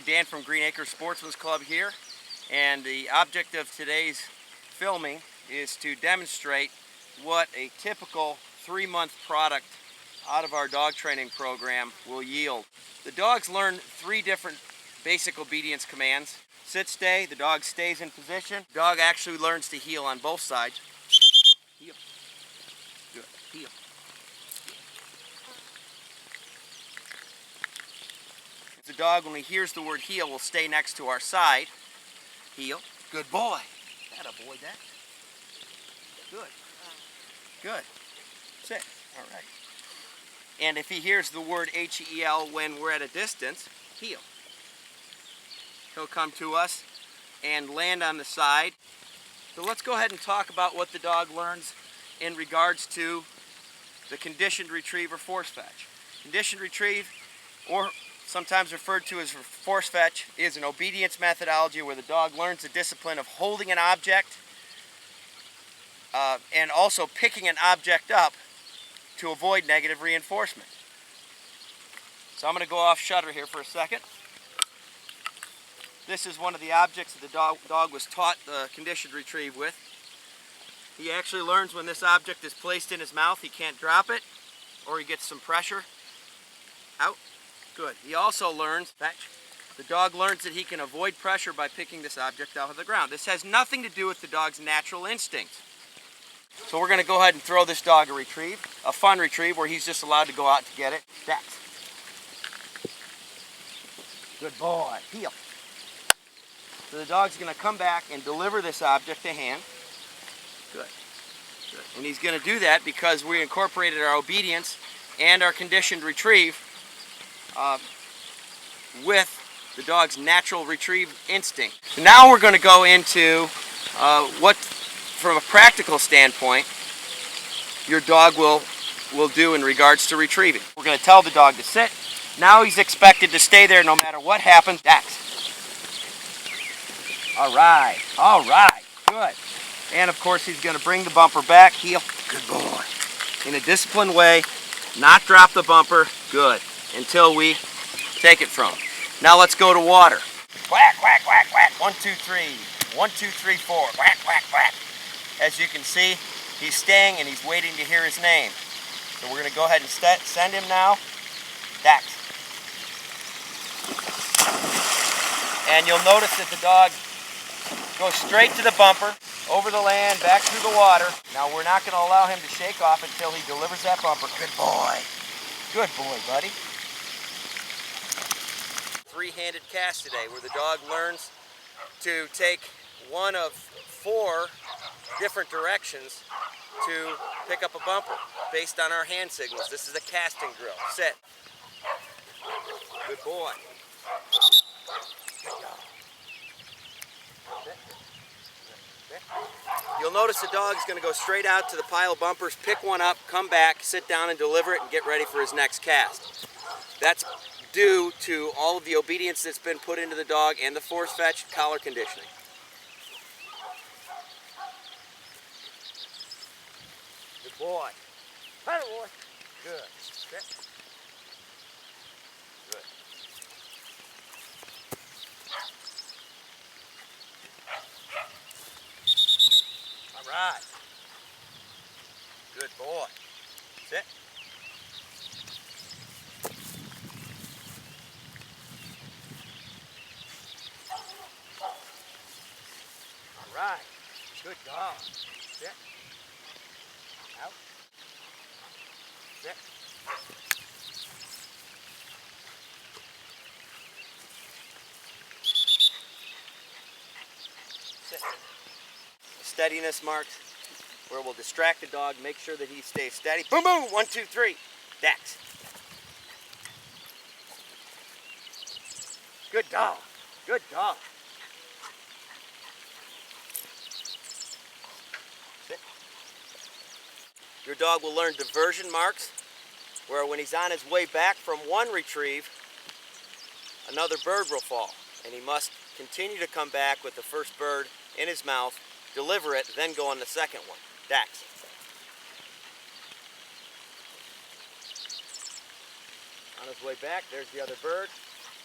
Dan from Green Acres Sportsman's Club here, and the object of today's filming is to demonstrate what a typical 3-month product out of our dog training program will yield. The dogs learn 3 different basic obedience commands. Sit, stay, the dog stays in position. The dog actually learns to heel on both sides. Heel. Good. Heel. The dog, when he hears the word heel, will stay next to our side. Heel. Good boy. That a boy, that. Good. Good. Sit. All right. And if he hears the word H-E-L when we're at a distance, heel. He'll come to us and land on the side. So let's go ahead and talk about what the dog learns in regards to the conditioned retrieve or force fetch. Conditioned retrieve, or sometimes referred to as force fetch, is an obedience methodology where the dog learns the discipline of holding an object and also picking an object up to avoid negative reinforcement. So I'm going to go off shutter here for a second. This is one of the objects that the dog was taught the conditioned retrieve with. He actually learns when this object is placed in his mouth, he can't drop it, or he gets some pressure. Out. Good. He also learns, the dog learns that he can avoid pressure by picking this object out of the ground. This has nothing to do with the dog's natural instincts. So we're going to go ahead and throw this dog a retrieve, a fun retrieve where he's just allowed to go out to get it. That's. Good boy. Heel. So the dog's going to come back and deliver this object to hand. Good. Good. And he's going to do that because we incorporated our obedience and our conditioned retrieve with the dog's natural retrieve instinct. So now we're going to go into what, from a practical standpoint, your dog will do in regards to retrieving. We're going to tell the dog to sit. Now he's expected to stay there no matter what happens. That's. All right, good. And of course he's going to bring the bumper back, heel, good boy. In a disciplined way, not drop the bumper, good, until we take it from him. Now let's go to water. Quack, quack, quack, quack, 1, 2, 3, 1, 2, 3, 4, quack, quack, quack. As you can see, he's staying and he's waiting to hear his name. So we're going to go ahead and send him now. Dax. And you'll notice that the dog goes straight to the bumper, over the land, back through the water. Now we're not going to allow him to shake off until he delivers that bumper. Good boy. Good boy, buddy. 3-handed cast today, where the dog learns to take one of 4 different directions to pick up a bumper based on our hand signals. This is a casting drill. Sit. Good boy. Good dog. You'll notice the dog is going to go straight out to the pile of bumpers, pick one up, come back, sit down and deliver it, and get ready for his next cast. That's due to all of the obedience that's been put into the dog and the force fetch collar conditioning. Good boy. Hi, boy. Good. Sit. Good. Right. Good boy. Sit. All right. Good dog. Sit. Out. Sit. Sit. Steadiness marks, where we'll distract the dog, make sure that he stays steady. Boom, boom, 1, 2, 3. Dax. Good dog. Good dog. Sit. Your dog will learn diversion marks, where when he's on his way back from one retrieve, another bird will fall, and he must continue to come back with the first bird in his mouth, deliver it, then go on the second one. Dax. On his way back, there's the other bird.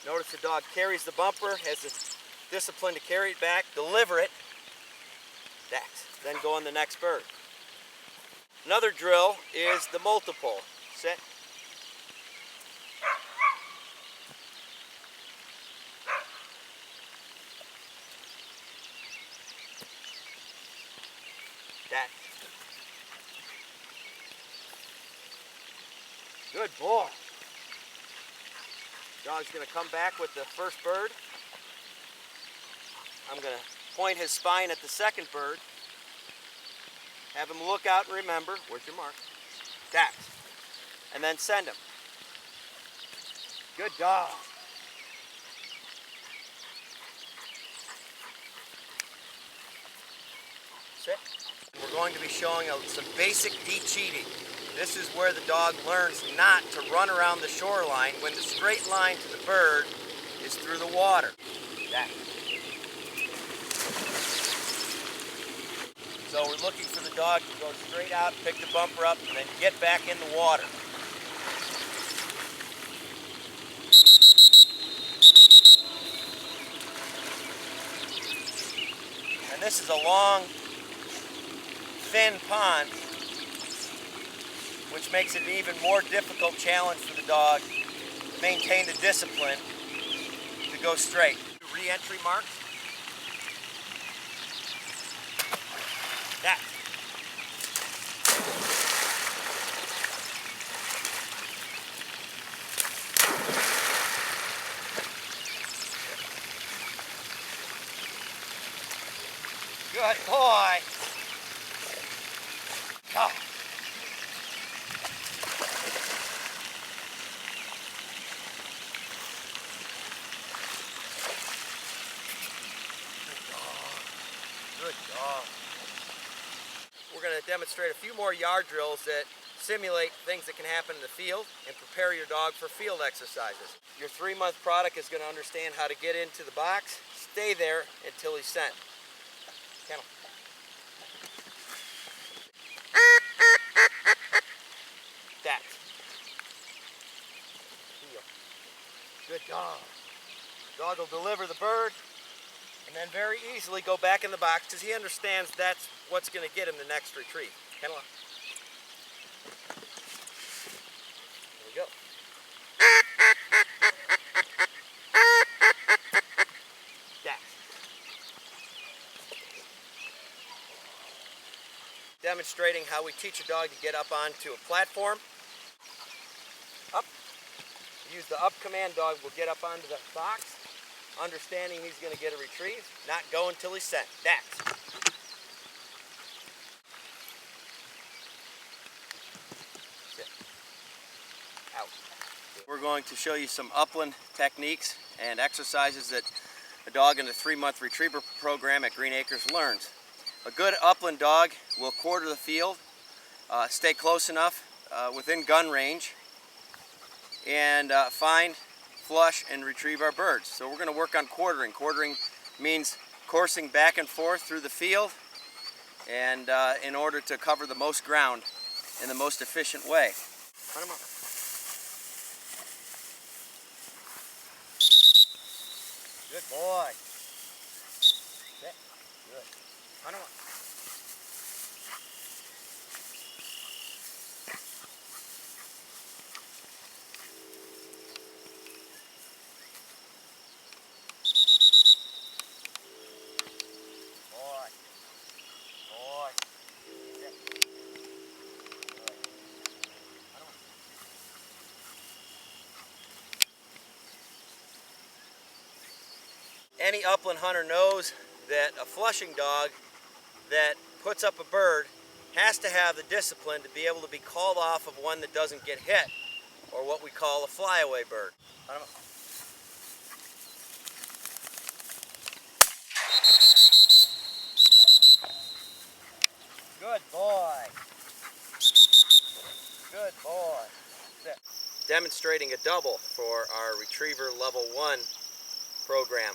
Notice the dog carries the bumper, has the discipline to carry it back, deliver it, dax, then go on the next bird. Another drill is the multiple. Sit. Dax. Good boy. Dog's going to come back with the first bird. I'm going to point his spine at the second bird. Have him look out and remember, where's your mark? Dax. And then send him. Good dog. Sit. We're going to be showing some basic de-cheating. This is where the dog learns not to run around the shoreline when the straight line to the bird is through the water. Dax. So we're looking for the dog to go straight out, pick the bumper up, and then get back in the water. And this is a long, thin pond, which makes it an even more difficult challenge for the dog to maintain the discipline to go straight. Re-entry marks. That. Good boy. Go. Good dog. We're going to demonstrate a few more yard drills that simulate things that can happen in the field and prepare your dog for field exercises. Your 3-month product is going to understand how to get into the box, stay there until he's sent. Kennel. Dax. Heel. Good dog. Dog will deliver the bird and then very easily go back in the box because he understands that's what's going to get him the next retrieve. Kennel up. There we go. Dax. Demonstrating how we teach a dog to get up onto a platform. Up. Use the up command. Dog will get up onto the box, understanding he's going to get a retrieve, not go until he's sent. Dax. Sit. Out. We're going to show you some upland techniques and exercises that a dog in the 3-month retriever program at Green Acres learns. A good upland dog will quarter the field, stay close enough within gun range, and find, flush, and retrieve our birds. So we're going to work on quartering. Quartering means coursing back and forth through the field, and in order to cover the most ground in the most efficient way. Run him up. Good boy. Sit. Good. Run him up. Any upland hunter knows that a flushing dog that puts up a bird has to have the discipline to be able to be called off of one that doesn't get hit, or what we call a flyaway bird. Good boy. Good boy. Sit. Demonstrating a double for our Retriever Level 1 program.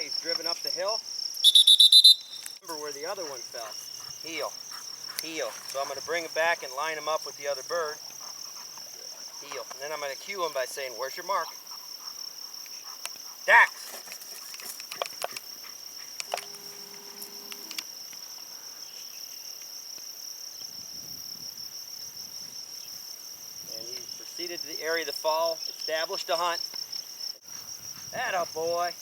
he's driven up the hill. Remember where the other one fell. Heel, heel. So I'm going to bring him back and line him up with the other bird. Heel. And then I'm going to cue him by saying, where's your mark? Dax. And he proceeded to the area of the fall, established a hunt. Atta boy.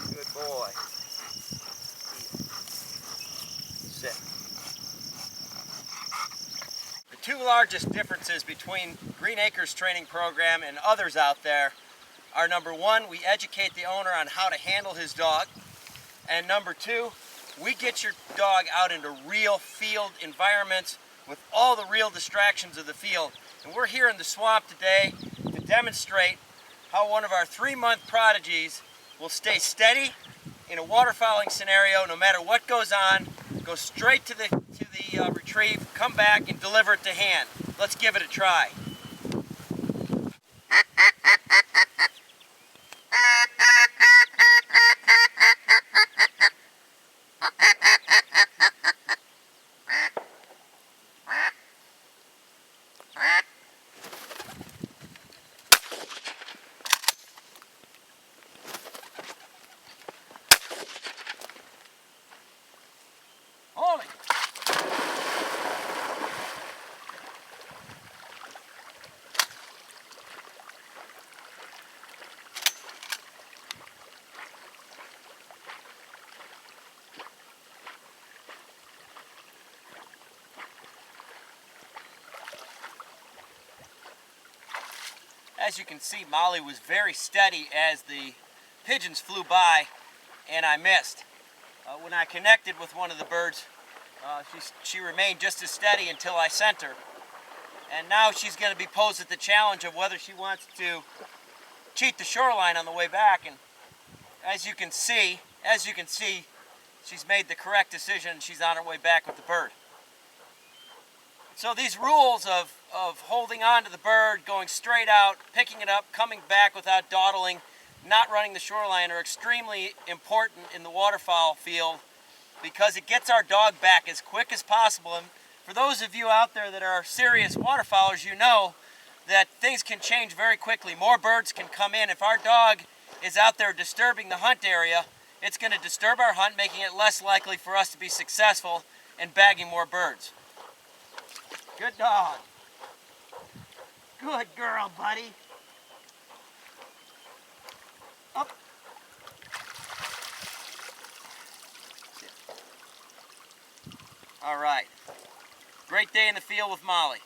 Good boy. Sit. The two largest differences between Green Acres training program and others out there are, number one, we educate the owner on how to handle his dog, and number two, we get your dog out into real field environments with all the real distractions of the field. And we're here in the swamp today to demonstrate how one of our 3-month prodigies will stay steady in a waterfowling scenario no matter what goes on, go straight to the retrieve, come back and deliver it to hand. Let's give it a try. Hold it. As you can see, Molly was very steady as the pigeons flew by and I missed. When I connected with one of the birds, she remained just as steady until I sent her. And now she's going to be posed with the challenge of whether she wants to cheat the shoreline on the way back. And as you can see, she's made the correct decision and she's on her way back with the bird. So these rules of holding on to the bird, going straight out, picking it up, coming back without dawdling, not running the shoreline are extremely important in the waterfowl field because it gets our dog back as quick as possible. And for those of you out there that are serious waterfowlers, you know that things can change very quickly. More birds can come in. If our dog is out there disturbing the hunt area, it's going to disturb our hunt, making it less likely for us to be successful in bagging more birds. Good dog. Good girl, buddy. Up. All right. Great day in the field with Molly.